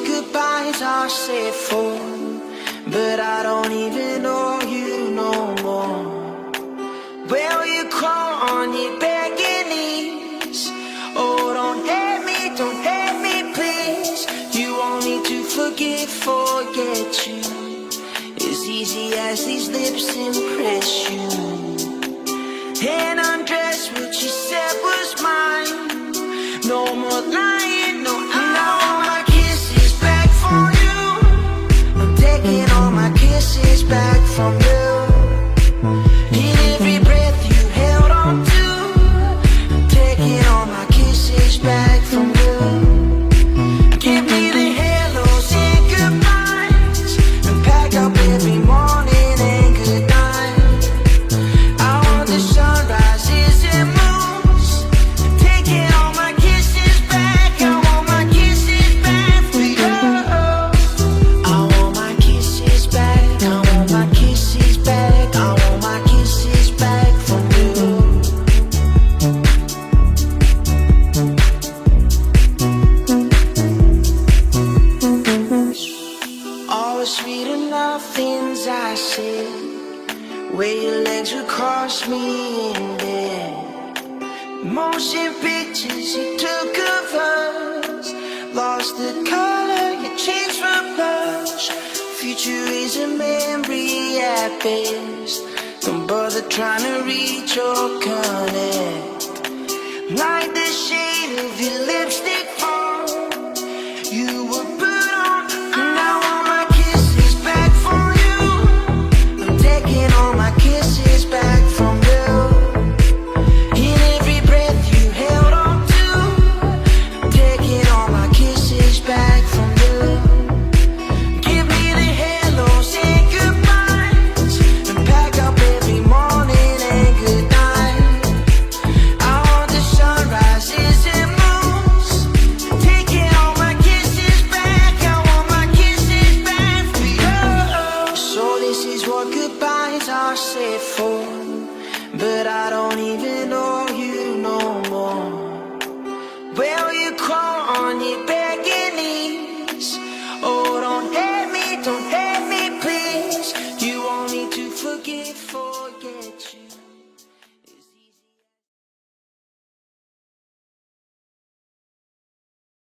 what goodbyes are said for, but I don't even know you no more. Well, you crawl on your begging knees. Oh, don't hate me, please. You want me to forget you, as easy as these lips impress you. And undress what you said was mine. No more lying, no, I want my kisses back from you. I'm taking all my kisses back from you. In every breath you held on to, I'm taking all my kisses back from you. Give me the hellos and goodbyes, and pack up every morning and good night. I want the sunrises and moons, taking all my kisses back. I want my kisses back for you. I want my kisses back. I want my kisses back. I want my kisses back from you. All the sweet enough things I said, where your legs would cross me in bed. Motion pictures you took of us, lost the color, you changed from blush. Future is a memory at best. Don't bother trying to reach or connect. Like the shade of your lipstick phone you were put on. And I want my kisses back from you. I'm taking all my kisses back from you. In every breath you held on to, I'm taking all my kisses back from you. Give me the hellos and goodbyes, and pack up every morning and good night. I want the sunrises and moons, taking all my kisses back. I want my kisses back for you. So this is what goodbyes are said for, but I don't even know you no more. Well, you crawl on your begging knees.